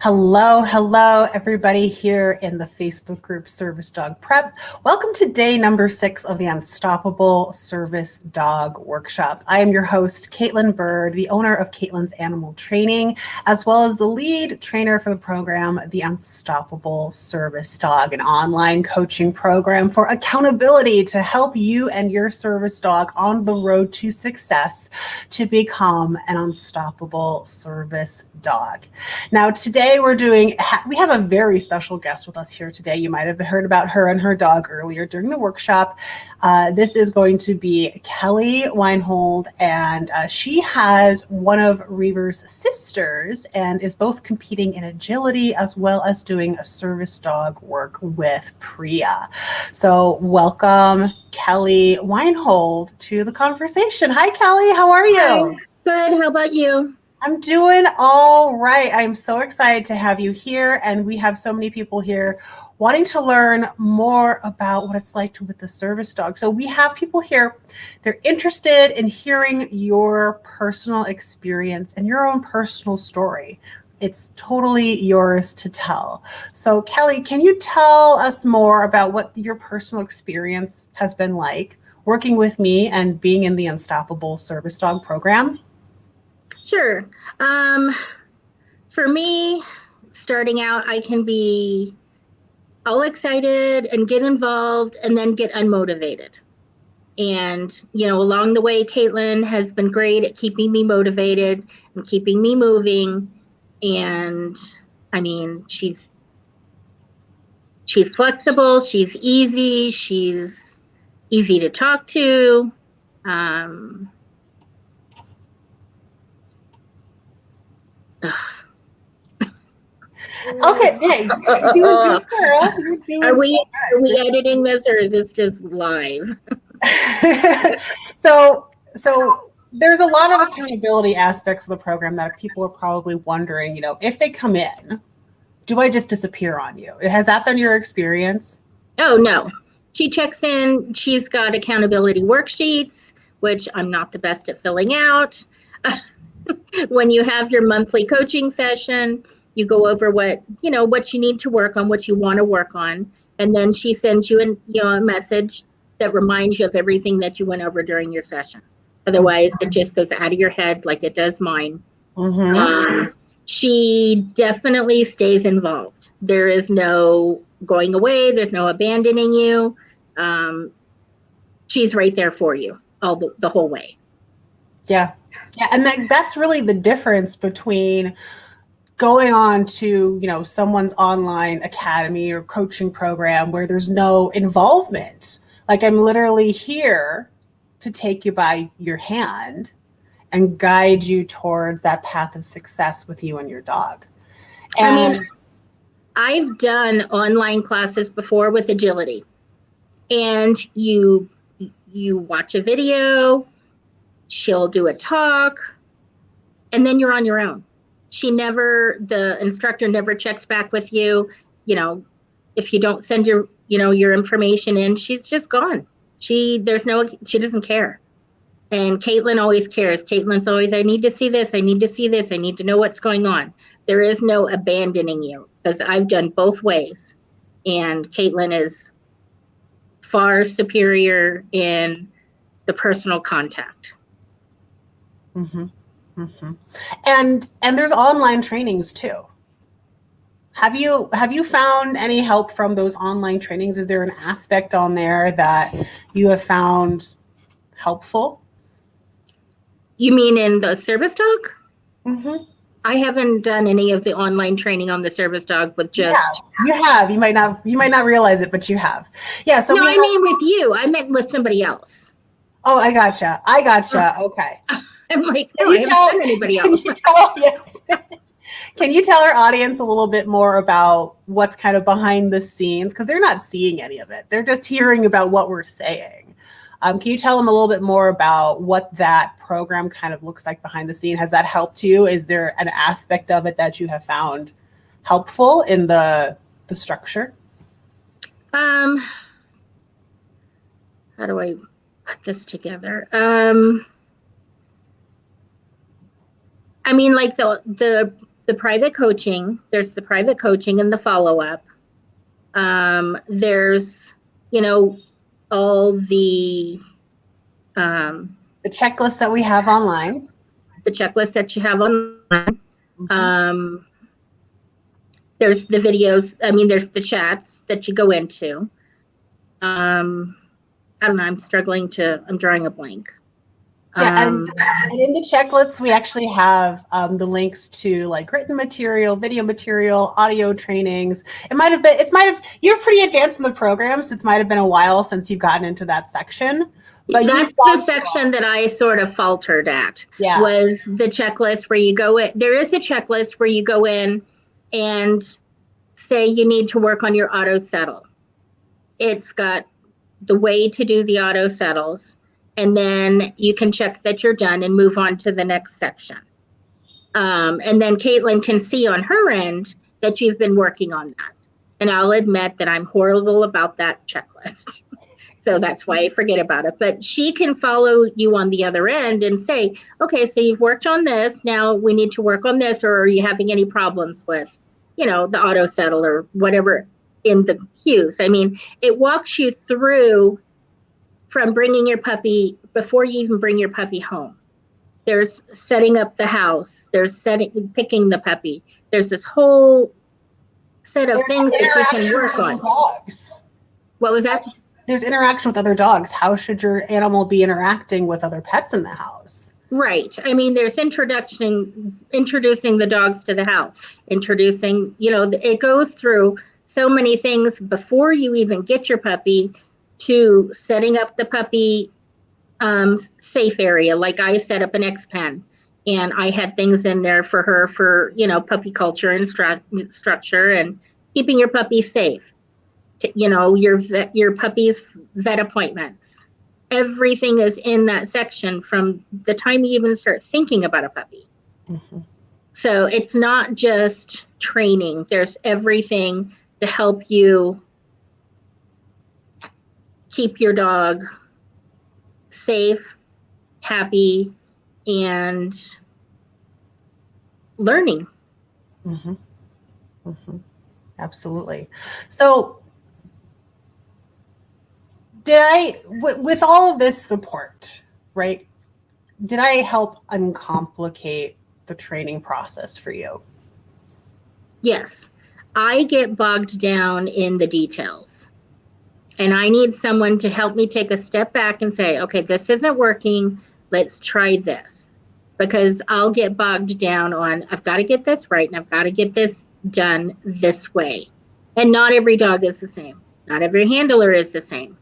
Hello, everybody here in the Facebook group Service Dog Prep. Welcome to day number 6 of the Unstoppable Service Dog Workshop. I am your host, Caitlin Bird, the owner of Caitlin's Animal Training, as well as the lead trainer for the program, the Unstoppable Service Dog, an online coaching program for accountability to help you and your service dog on the road to success to become an unstoppable service dog. Now, today we have a very special guest with us here today. You might have heard about her and her dog earlier during the workshop. This is going to be Kelly Weinhold, and she has one of Reaver's sisters and is both competing in agility as well as doing a service dog work with Priya. So welcome, Kelly Weinhold, to the conversation. Hi, Kelly. How are you? Hi. Good. How about you? I'm doing all right. I'm so excited to have you here, and we have so many people here wanting to learn more about what it's like with the service dog. So we have people here, they're interested in hearing your personal experience and your own personal story. It's totally yours to tell. So Kelly, can you tell us more about what your personal experience has been like working with me and being in the Unstoppable Service Dog program? Sure. For me, starting out, I can be all excited and get involved and then get unmotivated. And, along the way, Caitlin has been great at keeping me motivated and keeping me moving. And I mean, she's flexible, she's easy to talk to. Okay, hey, you're doing good, girl. You're doing Are we editing this, or is this just live? So there's a lot of accountability aspects of the program that people are probably wondering, if they come in, do I just disappear on you? Has that been your experience? Oh, no. She checks in. She's got accountability worksheets, which I'm not the best at filling out. When you have your monthly coaching session, you go over what you need to work on, what you want to work on, and then she sends you a message that reminds you of everything that you went over during your session. Otherwise, it just goes out of your head like it does mine. Mm-hmm. She definitely stays involved. There is no going away. There's no abandoning you. She's right there for you all the whole way. Yeah, and that's really the difference between going on to, someone's online academy or coaching program where there's no involvement. Like, I'm literally here to take you by your hand and guide you towards that path of success with you and your dog. And I've done online classes before with agility, and you watch a video, she'll do a talk, and then you're on your own. The instructor never checks back with you. If you don't send your information in, she's just gone. She doesn't care. And Caitlin always cares. Caitlin's always, I need to see this. I need to see this. I need to know what's going on. There is no abandoning you, because I've done both ways. And Caitlin is far superior in the personal contact. Mm-hmm. Mm-hmm. And there's online trainings too. Have you found any help from those online trainings? Is there an aspect on there that you have found helpful? You mean in the service dog? Mm-hmm. I haven't done any of the online training on the service dog with just. Yeah, you have. You might not realize it, but you have. Yeah. So no, I mean with you. I meant with somebody else. Oh, I gotcha. Okay. I'm like, no, I haven't done anybody else. Yes. Can you tell our audience a little bit more about what's kind of behind the scenes? Because they're not seeing any of it. They're just hearing about what we're saying. Can you tell them a little bit more about what that program kind of looks like behind the scene? Has that helped you? Is there an aspect of it that you have found helpful in the structure? How do I put this together? I mean, like the the private coaching. There's the private coaching and the follow-up. There's, all the checklists that we have online. The checklist that you have online. Mm-hmm. There's the videos. I mean, there's the chats that you go into. I don't know. I'm drawing a blank. Yeah, and in the checklists, we actually have the links to like written material, video material, audio trainings. You're pretty advanced in the program, so it might have been a while since you've gotten into that section. But that's the section that I sort of faltered at. Yeah. Was the checklist where you go in. There is a checklist where you go in and say you need to work on your auto settle. It's got the way to do the auto settles, and then you can check that you're done and move on to the next section. And then Caitlin can see on her end that you've been working on that. And I'll admit that I'm horrible about that checklist. So that's why I forget about it. But she can follow you on the other end and say, okay, so you've worked on this. Now we need to work on this. Or are you having any problems with, the auto settle or whatever in the cues? I mean, it walks you through from bringing your puppy, before you even bring your puppy home. There's setting up the house. There's picking the puppy. There's this whole set of things that you can work on. Dogs. What was that? There's interaction with other dogs. How should your animal be interacting with other pets in the house? Right. I mean, there's introducing the dogs to the house, it goes through so many things before you even get your puppy, to setting up the puppy safe area. Like I set up an X pen, and I had things in there for her for, puppy culture and structure and keeping your puppy safe. Your puppy's vet appointments. Everything is in that section from the time you even start thinking about a puppy. Mm-hmm. So it's not just training. There's everything to help you keep your dog safe, happy, and learning. Mm-hmm. Mm-hmm. Absolutely. So with all of this support, right, did I help uncomplicate the training process for you? Yes. I get bogged down in the details, and I need someone to help me take a step back and say, okay, this isn't working. Let's try this, because I'll get bogged down on, I've got to get this right, and I've got to get this done this way. And not every dog is the same. Not every handler is the same.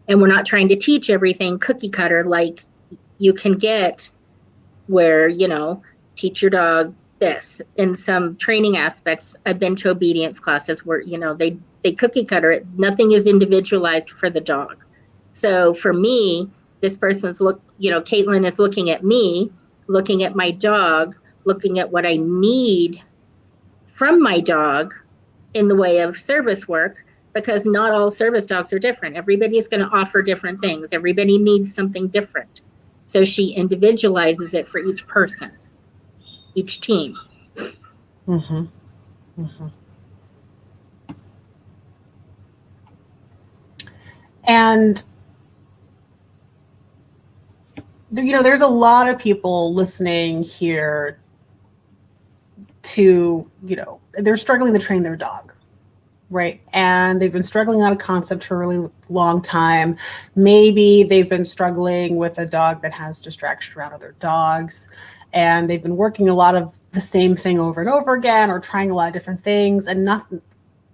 And we're not trying to teach everything cookie cutter like you can get where, teach your dog this. In some training aspects, I've been to obedience classes where, they cookie cutter it. Nothing is individualized for the dog. So for me, this person's Caitlin is looking at me, looking at my dog, looking at what I need from my dog in the way of service work, because not all service dogs are different. Everybody is going to offer different things. Everybody needs something different. So she individualizes it for each person, each team. Mm-hmm. Mm-hmm. And, there's a lot of people listening here to, they're struggling to train their dog. Right. And they've been struggling on a concept for a really long time. Maybe they've been struggling with a dog that has distraction around other dogs, and they've been working a lot of the same thing over and over again, or trying a lot of different things, and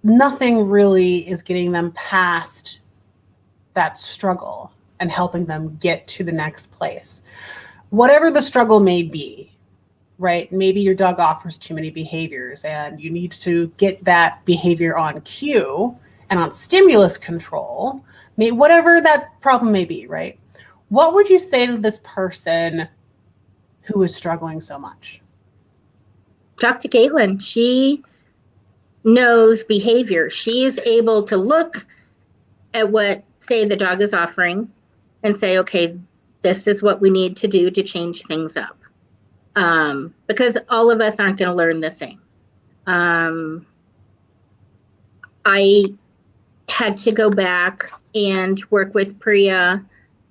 nothing really is getting them past that struggle and helping them get to the next place. Whatever the struggle may be, right? Maybe your dog offers too many behaviors and you need to get that behavior on cue and on stimulus control, whatever that problem may be, right? What would you say to this person who is struggling so much? Talk to Caitlin. She knows behavior. She is able to look at what, say, the dog is offering and say, okay, this is what we need to do to change things up. because all of us aren't going to learn the same. I had to go back and work with Priya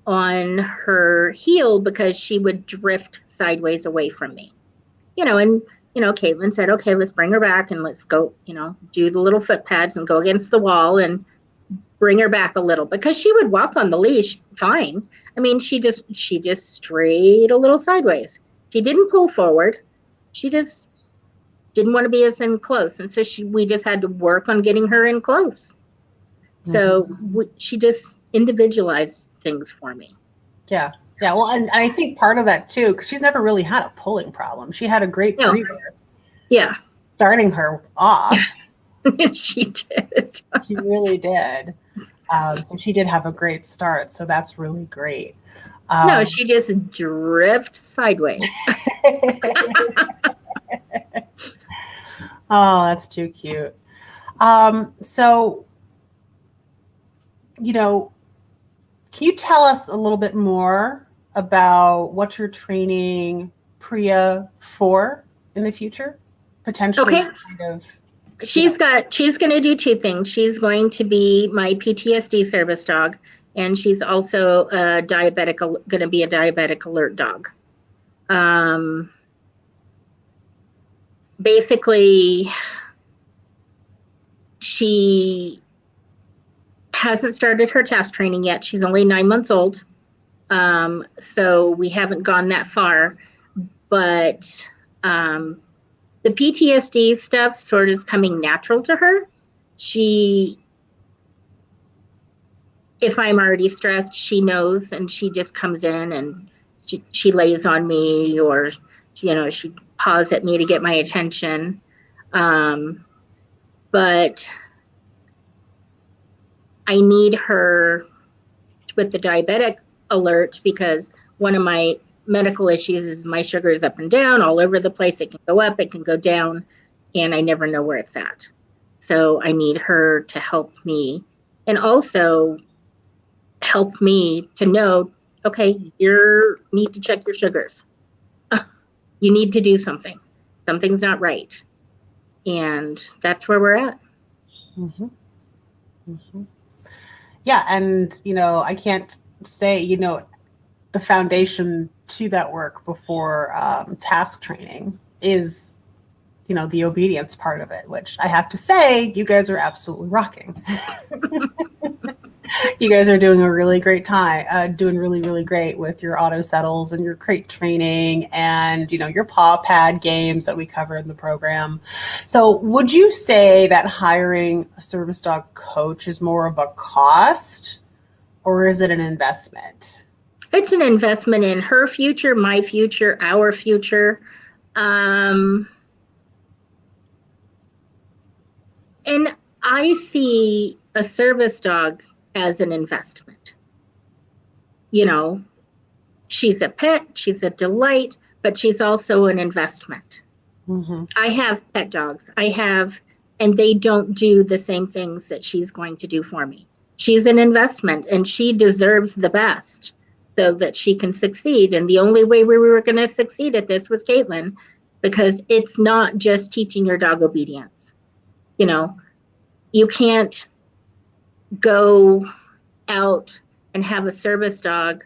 on her heel because she would drift sideways away from me. And Caitlin said, okay, let's bring her back and let's go, do the little foot pads and go against the wall and bring her back a little, because she would walk on the leash fine. I mean, she just strayed a little sideways. She didn't pull forward. She just didn't want to be as in close. And so we just had to work on getting her in close. So she just individualized things for me. Yeah. Yeah. Well, and I think part of that too, because she's never really had a pulling problem. She had a great breeder. Yeah. Starting her off. She did. She really did. So she did have a great start. So that's really great. No, she just drifted sideways. Oh, that's too cute. So, can you tell us a little bit more about what you're training Priya for in the future? Potentially. Okay. She's going to do two things. She's going to be my PTSD service dog, and she's also going to be a diabetic alert dog. Basically, she hasn't started her task training yet. She's only 9 months old. So we haven't gone that far, but the PTSD stuff sort of is coming natural to her. If I'm already stressed, she knows, and she just comes in and she lays on me, or she paws at me to get my attention. But I need her with the diabetic alert, because one of my medical issues is my sugar is up and down all over the place. It can go up, it can go down, and I never know where it's at. So I need her to help me, and also help me to know, okay, you need to check your sugars. You need to do something. Something's not right. And that's where we're at. Mm-hmm. Mm-hmm. Yeah. And, I can't say, the foundation to that work before task training is, the obedience part of it, which I have to say, you guys are absolutely rocking. You guys are doing a really great time, doing really, really great with your auto settles and your crate training and, your paw pad games that we cover in the program. So would you say that hiring a service dog coach is more of a cost, or is it an investment? It's an investment in her future, my future, our future. And I see a service dog as an investment. She's a pet, she's a delight, but she's also an investment. Mm-hmm. I have pet dogs. And they don't do the same things that she's going to do for me. She's an investment, and she deserves the best so that she can succeed. And the only way we were going to succeed at this was Caitlin, because it's not just teaching your dog obedience. You can't go out and have a service dog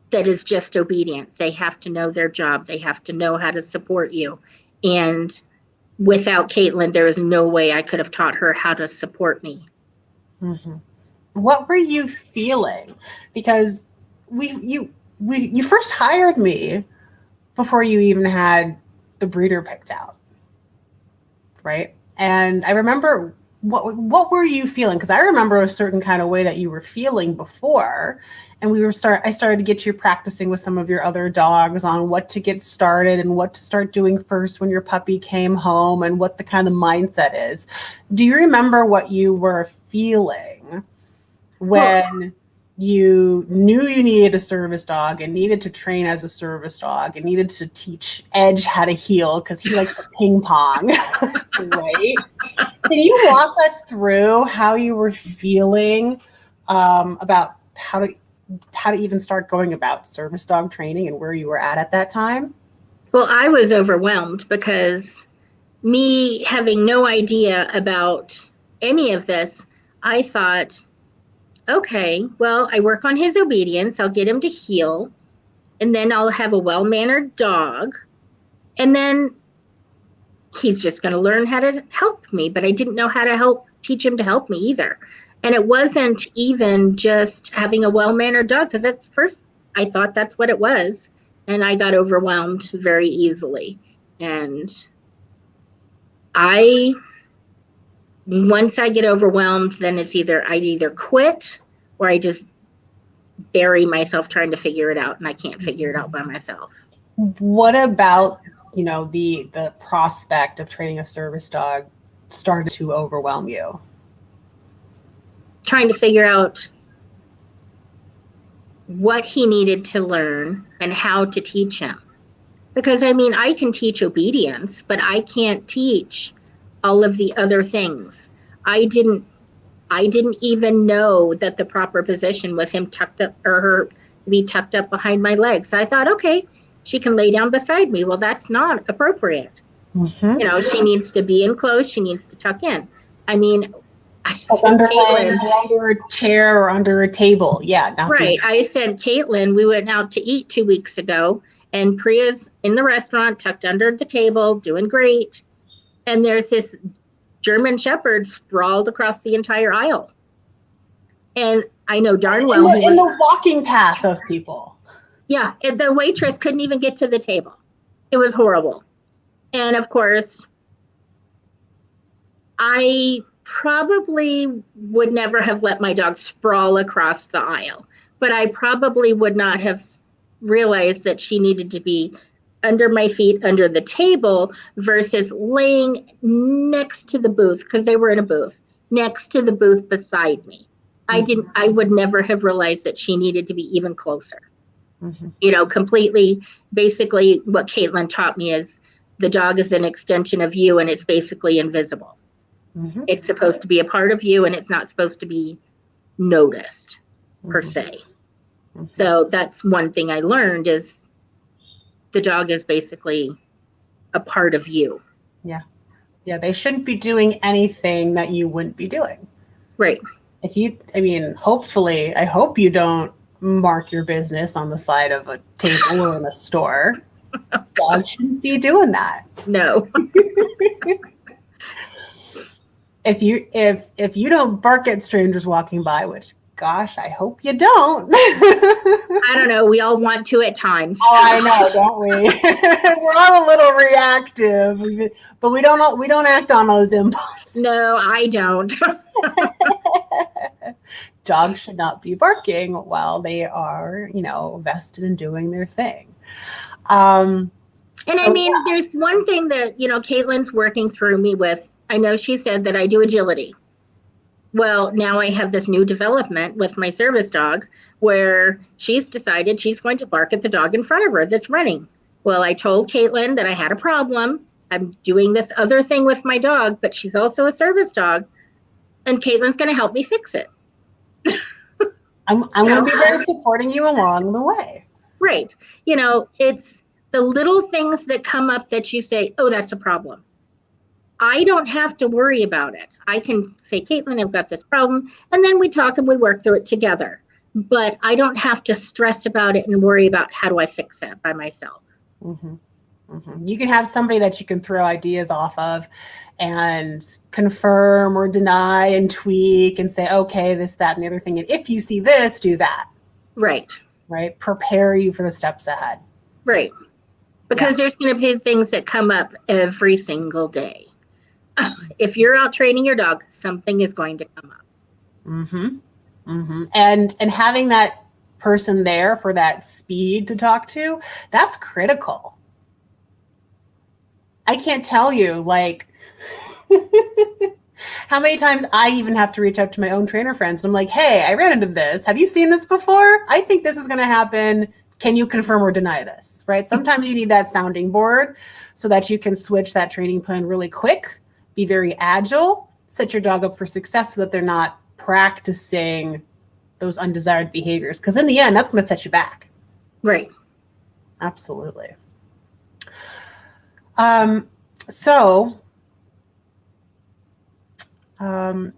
that is just obedient. They have to know their job. They have to know how to support you. And without Caitlin, there is no way I could have taught her how to support me. Mm-hmm. What were you feeling? Because you first hired me before you even had the breeder picked out, right? And I remember, what were you feeling? Because I remember a certain kind of way that you were feeling before, and I started to get you practicing with some of your other dogs on what to get started and what to start doing first when your puppy came home, and what the kind of mindset is. Do you remember what you were feeling when you knew you needed a service dog and needed to train as a service dog and needed to teach Edge how to heel because he likes to ping pong, right? Can you walk us through how you were feeling about how to how to even start going about service dog training and where you were at that time? Well, I was overwhelmed because me having no idea about any of this, I thought, okay, well, I work on his obedience. I'll get him to heel, and then I'll have a well-mannered dog. And then he's just going to learn how to help me. But I didn't know how to teach him to help me either. And it wasn't even just having a well-mannered dog, because at first I thought that's what it was. And I got overwhelmed very easily. And once I get overwhelmed, then it's I either quit or I just bury myself trying to figure it out, and I can't figure it out by myself. What about, the prospect of training a service dog started to overwhelm you? Trying to figure out what he needed to learn and how to teach him. Because I can teach obedience, but I can't teach all of the other things. I didn't even know that the proper position was him tucked up, or her to be tucked up behind my legs. I thought, okay, she can lay down beside me. Well, that's not appropriate. Mm-hmm. She needs to be in close. She needs to tuck in. Under a chair or under a table. Yeah. Right. I said, Caitlin, we went out to eat 2 weeks ago, and Priya's in the restaurant, tucked under the table, doing great. And there's this German Shepherd sprawled across the entire aisle. And I know darn well in the walking path of people. Yeah, and the waitress couldn't even get to the table. It was horrible. And of course, I probably would never have let my dog sprawl across the aisle, but I probably would not have realized that she needed to be under my feet, under the table, versus laying next to the booth, because they were in a booth, next to the booth beside me. Mm-hmm. I would never have realized that she needed to be even closer. Mm-hmm. Completely, basically what Caitlin taught me is the dog is an extension of you, and it's basically invisible. Mm-hmm. It's supposed to be a part of you, and it's not supposed to be noticed, mm-hmm. per se. Mm-hmm. So that's one thing I learned, is the dog is basically a part of you. Yeah. Yeah. They shouldn't be doing anything that you wouldn't be doing. Right. Hopefully, I hope you don't mark your business on the side of a table or in a store. Dogs shouldn't be doing that. No. If you don't bark at strangers walking by, which, gosh, I hope you don't. I don't know. We all want to at times. Oh, I know, don't we? We're all a little reactive, but we don't act on those impulses. No, I don't. Dogs should not be barking while they are, vested in doing their thing. There's one thing that, Caitlin's working through me with. I know she said that I do agility. Well, now I have this new development with my service dog where she's decided she's going to bark at the dog in front of her that's running. Well, I told Caitlin that I had a problem. I'm doing this other thing with my dog, but she's also a service dog, and Caitlin's going to help me fix it. I'm going to be there supporting you along the way. Right. It's the little things that come up that you say, oh, that's a problem. I don't have to worry about it. I can say, Caitlin, I've got this problem. And then we talk and we work through it together. But I don't have to stress about it and worry about how do I fix it by myself. Mm-hmm. Mm-hmm. You can have somebody that you can throw ideas off of and confirm or deny and tweak and say, okay, this, that, and the other thing. And if you see this, do that. Right. Right. Prepare you for the steps ahead. Right. Because there's going to be things that come up every single day. If you're out training your dog, something is going to come up. Mm-hmm. Mm-hmm. And having that person there for that speed to talk to, that's critical. I can't tell you, how many times I even have to reach out to my own trainer friends. And I'm like, hey, I ran into this. Have you seen this before? I think this is going to happen. Can you confirm or deny this? Right? Sometimes you need that sounding board so that you can switch that training plan really quick. Be very agile, set your dog up for success so that they're not practicing those undesired behaviors, because in the end, that's going to set you back. Right. Absolutely. So what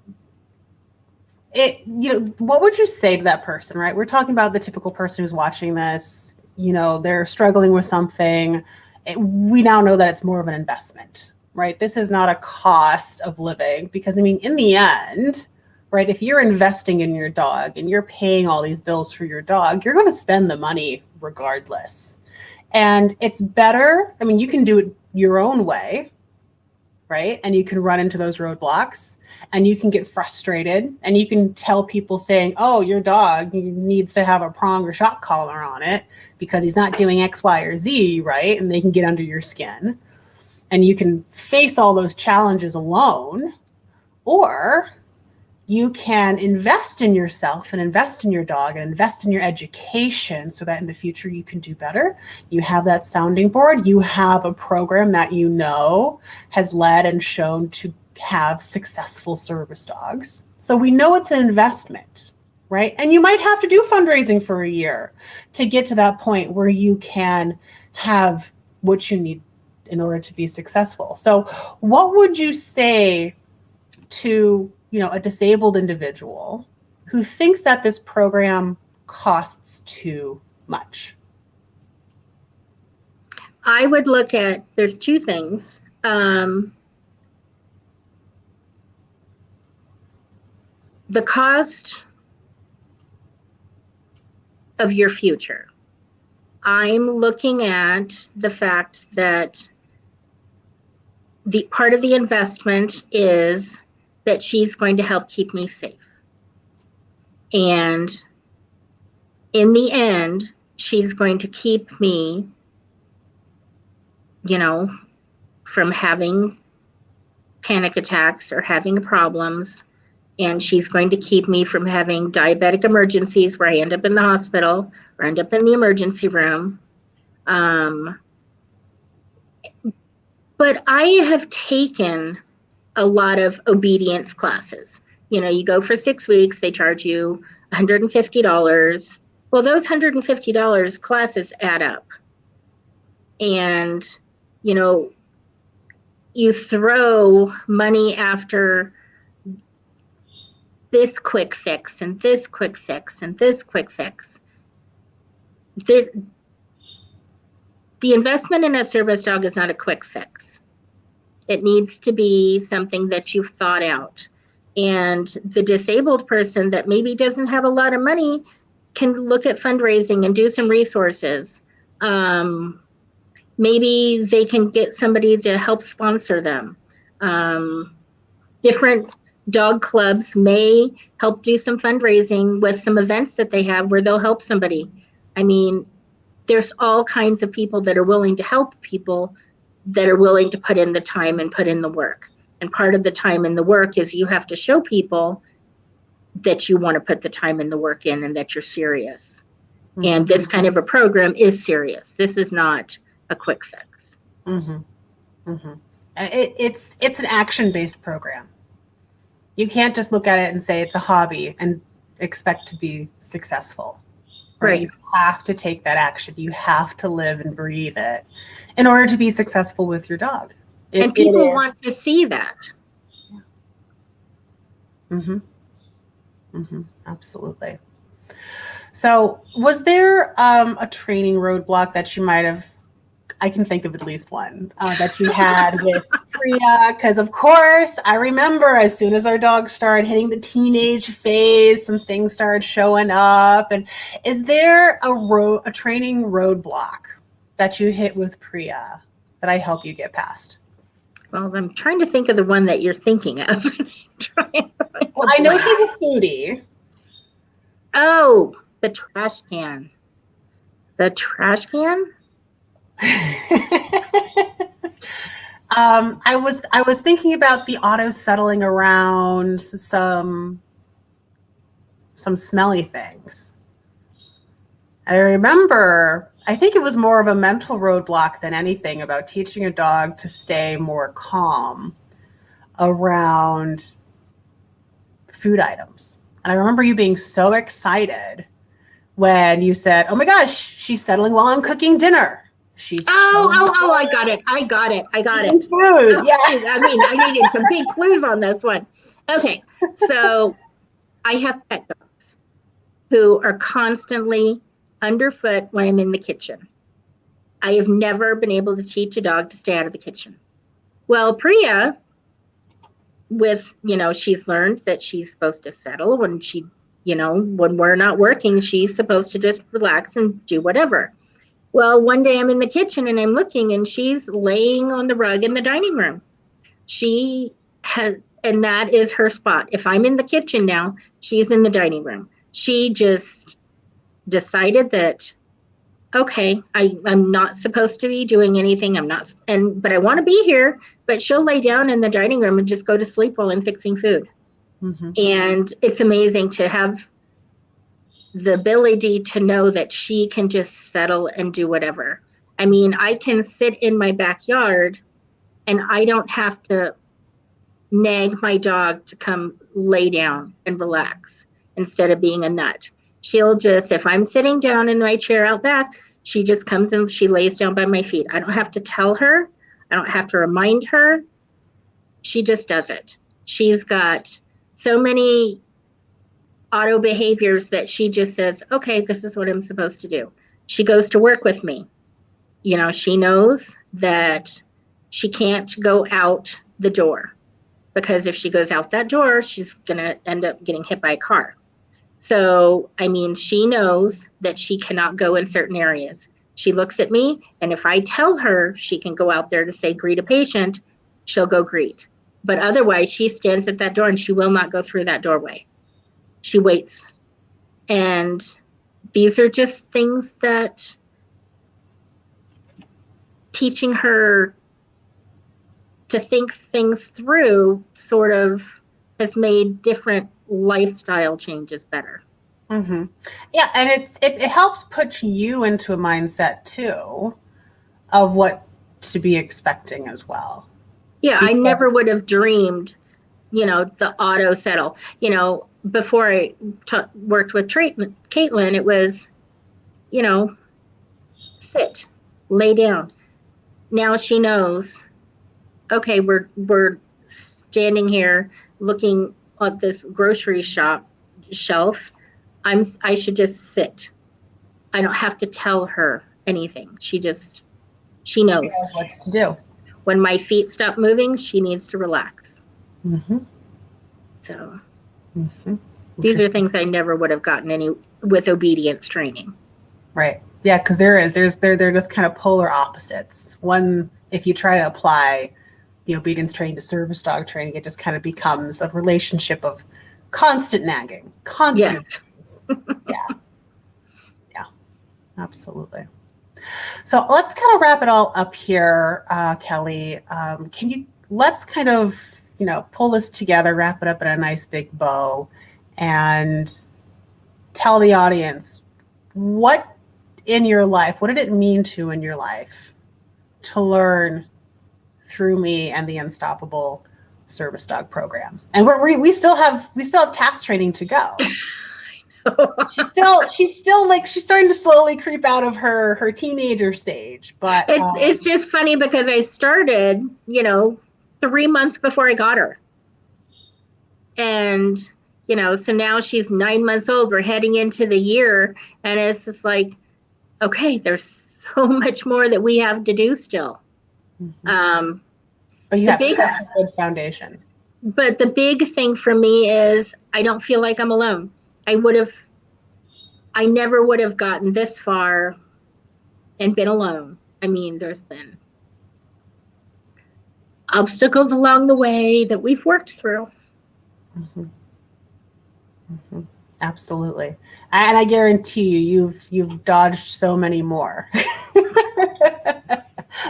would you say to that person, right? We're talking about the typical person who's watching this, they're struggling with something. We now know that it's more of an investment, right? This is not a cost of living, because I mean, in the end, right, if you're investing in your dog and you're paying all these bills for your dog, you're going to spend the money regardless. And it's better, I mean, you can do it your own way, right? And you can run into those roadblocks and you can get frustrated and you can tell people saying, oh, your dog needs to have a prong or shock collar on it because he's not doing X, Y, or Z, right? And they can get under your skin. And you can face all those challenges alone, or you can invest in yourself and invest in your dog and invest in your education so that in the future you can do better. You have that sounding board. You have a program that has led and shown to have successful service dogs. So we know it's an investment, right? And you might have to do fundraising for a year to get to that point where you can have what you need in order to be successful. So what would you say to a disabled individual who thinks that this program costs too much? I would look at, there's two things. The cost of your future. I'm looking at the fact that the part of the investment is that she's going to help keep me safe. And in the end, she's going to keep me, from having panic attacks or having problems. And she's going to keep me from having diabetic emergencies where I end up in the hospital or end up in the emergency room. But I have taken a lot of obedience classes. You go for 6 weeks, they charge you $150. Well, those $150 classes add up. And, you throw money after this quick fix and this quick fix and this quick fix. The investment in a service dog is not a quick fix. It needs to be something that you've thought out. And the disabled person that maybe doesn't have a lot of money can look at fundraising and do some resources. Maybe they can get somebody to help sponsor them. Different dog clubs may help do some fundraising with some events that they have where they'll help somebody. I mean, there's all kinds of people that are willing to help people that are willing to put in the time and put in the work. And part of the time and the work is you have to show people that you want to put the time and the work in and that you're serious. Mm-hmm. And this kind of a program is serious. This is not a quick fix. Mm-hmm. Mm-hmm. It's an action-based program. You can't just look at it and say it's a hobby and expect to be successful. Right? You have to take that action. You have to live and breathe it in order to be successful with your dog. And people want to see that. Yeah. Mm-hmm. Mm-hmm. Absolutely. So was there a training roadblock that you might have, I can think of at least one, that you had with Priya? Because of course, I remember as soon as our dog started hitting the teenage phase, some things started showing up. And is there a training roadblock that you hit with Priya that I help you get past? Well, I'm trying to think of the one that you're thinking of. Well, I know she's a foodie. Oh, the trash can. The trash can? I was thinking about the auto settling around some smelly things. I remember, I think it was more of a mental roadblock than anything about teaching a dog to stay more calm around food items. And I remember you being so excited when you said, "Oh my gosh, she's settling while I'm cooking dinner. She's Oh, I got it. I got it. eating food." Oh, Yeah. shoot. I mean, I needed some big clues on this one. Okay. So I have pet dogs who are constantly underfoot when I'm in the kitchen. I have never been able to teach a dog to stay out of the kitchen. Well, Priya, she's learned that she's supposed to settle when when we're not working, she's supposed to just relax and do whatever. Well, one day I'm in the kitchen and I'm looking and she's laying on the rug in the dining room. And that is her spot. If I'm in the kitchen now, she's in the dining room. She just decided that, okay, I'm not supposed to be doing anything. But I want to be here, but she'll lay down in the dining room and just go to sleep while I'm fixing food. Mm-hmm. And it's amazing to have the ability to know that she can just settle and do whatever. I mean, I can sit in my backyard and I don't have to nag my dog to come lay down and relax instead of being a nut. She'll just, if I'm sitting down in my chair out back, she just comes and she lays down by my feet. I don't have to tell her. I don't have to remind her. She just does it. She's got so many auto behaviors that she just says, okay, this is what I'm supposed to do. She goes to work with me. She knows that she can't go out the door because if she goes out that door, she's going to end up getting hit by a car. So, I mean, she knows that she cannot go in certain areas. She looks at me, and if I tell her she can go out there to say greet a patient, she'll go greet. But otherwise, she stands at that door and she will not go through that doorway. She waits. And these are just things that teaching her to think things through sort of has made different lifestyle changes better. Mm-hmm. Yeah, and it helps put you into a mindset too of what to be expecting as well. Yeah, I never would have dreamed, the auto settle. Before I worked with Caitlin, it was, sit, lay down. Now she knows, okay, we're standing here looking at this grocery shop shelf. I should just sit. I don't have to tell her anything. She knows. She knows what to do. When my feet stop moving, she needs to relax. Mm-hmm. So these are things I never would have gotten with obedience training. Right. Yeah, because they're just kind of polar opposites. One, if you try to apply the obedience training to service dog training, it just kind of becomes a relationship of constant nagging, constant. Yes. Yeah, absolutely. So let's kind of wrap it all up here, Kelly. Let's kind of, pull this together, wrap it up in a nice big bow, and tell the audience what did it mean in your life to learn through me and the Unstoppable Service Dog Program? And we still have task training to go. She's starting to slowly creep out of her teenager stage, but it's just funny because I started 3 months before I got her, and so now she's 9 months old. We're heading into the year, and it's just like, okay, there's so much more that we have to do still. But you have such a good foundation. But the big thing for me is I don't feel like I'm alone. I never would have gotten this far and been alone. I mean, there's been obstacles along the way that we've worked through. Mm-hmm. Mm-hmm. Absolutely. And I guarantee you've dodged so many more.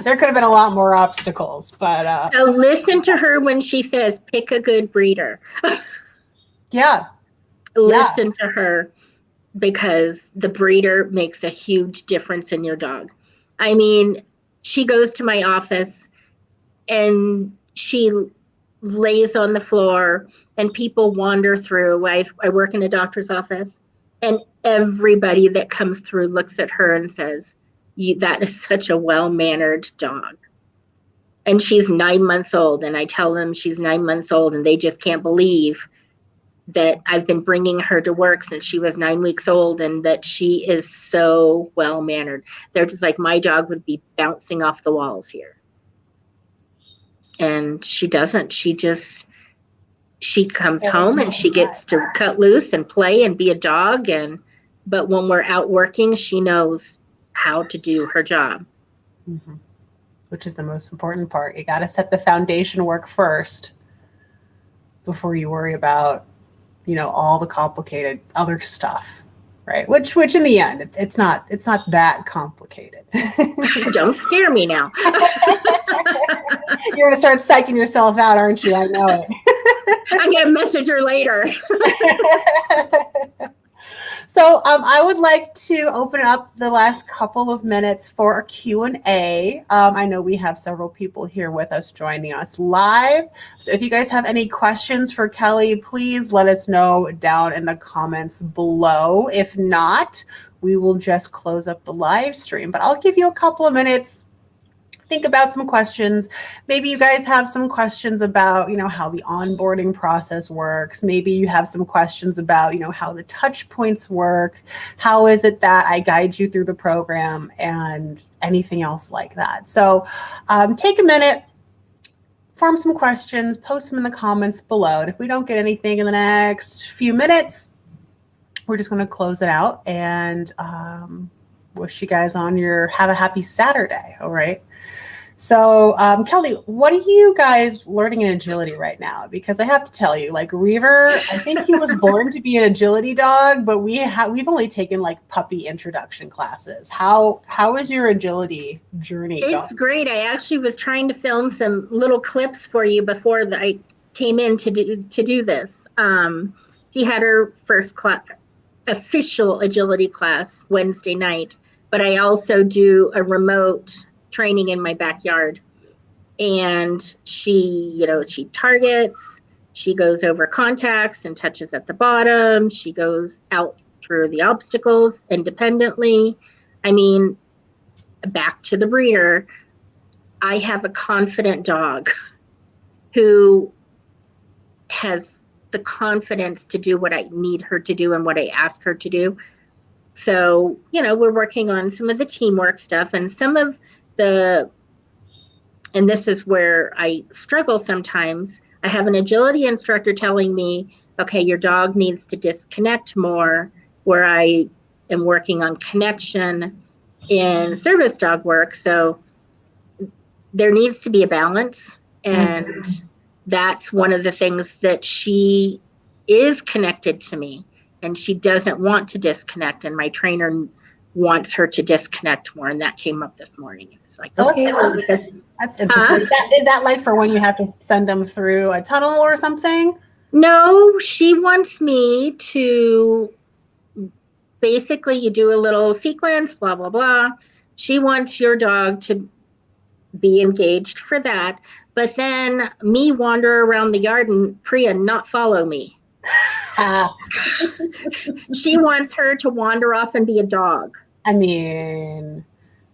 There could have been a lot more obstacles, but so listen to her when she says, pick a good breeder. Yeah. Listen to her, because the breeder makes a huge difference in your dog. I mean, she goes to my office and she lays on the floor and people wander through. I work in a doctor's office, and everybody that comes through looks at her and says, that is such a well-mannered dog. And she's 9 months old, and I tell them she's 9 months old, and they just can't believe that I've been bringing her to work since she was 9 weeks old, and that she is so well-mannered. They're just like, my dog would be bouncing off the walls here. And she doesn't. She comes home and she gets to cut loose and play and be a dog. But when we're out working, she knows how to do her job. Mm-hmm. Which is the most important part. You got to set the foundation work first before you worry about, all the complicated other stuff, right? Which in the end, it's not that complicated. Don't scare me now. You're going to start psyching yourself out, aren't you? I know it. I'm going to message her later. So I would like to open up the last couple of minutes for a Q&A. I know we have several people here with us joining us live. So if you guys have any questions for Kelly, please let us know down in the comments below. If not, we will just close up the live stream. But I'll give you a couple of minutes. Think about some questions. Maybe you guys have some questions about, how the onboarding process works. Maybe you have some questions about, how the touch points work. How is it that I guide you through the program and anything else like that? So take a minute, form some questions, post them in the comments below. And if we don't get anything in the next few minutes, we're just going to close it out and wish you guys have a happy Saturday. All right. So, Kelly, what are you guys learning in agility right now? Because I have to tell you, like Reaver, I think he was born to be an agility dog, but we've only taken like puppy introduction classes. How is your agility journey going? It's great. I actually was trying to film some little clips for you before I came in to do this. She had her first official agility class Wednesday night, but I also do a remote training in my backyard, and she targets, she goes over contacts and touches at the bottom, she goes out through the obstacles independently. I mean, back to the breeder, I have a confident dog who has the confidence to do what I need her to do and what I ask her to do. So, we're working on some of the teamwork stuff, and some of and this is where I struggle sometimes. I have an agility instructor telling me, okay, your dog needs to disconnect more, where I am working on connection in service dog work. So there needs to be a balance. And that's one of the things that she is connected to me, and she doesn't want to disconnect. And my trainer wants her to disconnect more, and that came up this morning. It's like, okay, that's interesting. Is that like for when you have to send them through a tunnel or something? No, she wants me to basically, you do a little sequence, blah blah blah. She wants your dog to be engaged for that, but then me wander around the yard and Priya not follow me. She wants her to wander off and be a dog. I mean,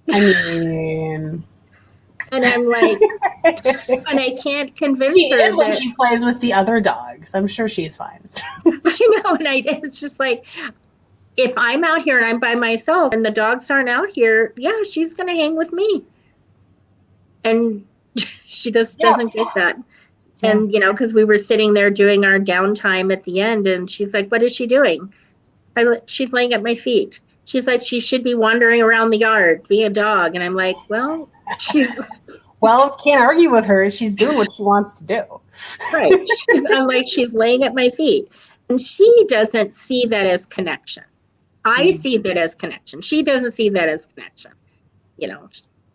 and I'm like, and I can't convince her. Is when she plays with the other dogs. I'm sure she's fine. I know, and it's just like, if I'm out here and I'm by myself and the dogs aren't out here, yeah, she's gonna hang with me. And she just doesn't get that. And, because we were sitting there doing our downtime at the end, and she's like, what is she doing? She's laying at my feet. She's like, she should be wandering around the yard, being a dog. And I'm like, well, can't argue with her. She's doing what she wants to do. Right. I'm like, she's laying at my feet. And she doesn't see that as connection. I see that as connection. She doesn't see that as connection.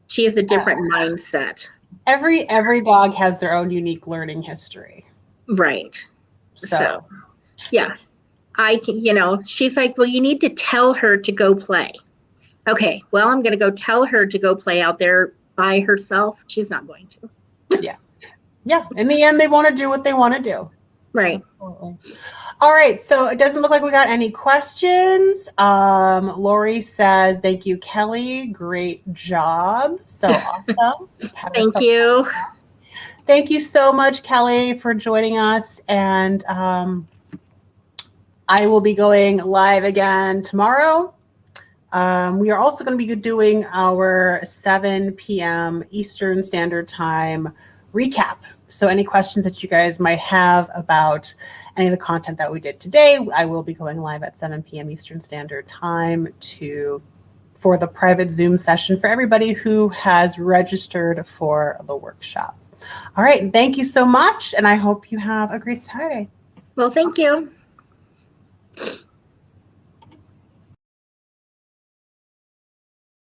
She has a different mindset. Every dog has their own unique learning history. Right. So yeah, I can, she's like, well, you need to tell her to go play. Okay, well, I'm going to go tell her to go play out there by herself. She's not going to. Yeah. In the end, they want to do what they want to do. Right. Absolutely. All right, so it doesn't look like we got any questions. Lori says, thank you, Kelly. Great job. So awesome. Thank you. Thank you so much, Kelly, for joining us. And I will be going live again tomorrow. We are also going to be doing our 7 p.m. Eastern Standard Time recap. So any questions that you guys might have about any of the content that we did today, I will be going live at 7 p.m. Eastern Standard Time for the private Zoom session for everybody who has registered for the workshop. All right, thank you so much, and I hope you have a great Saturday. Well, thank you.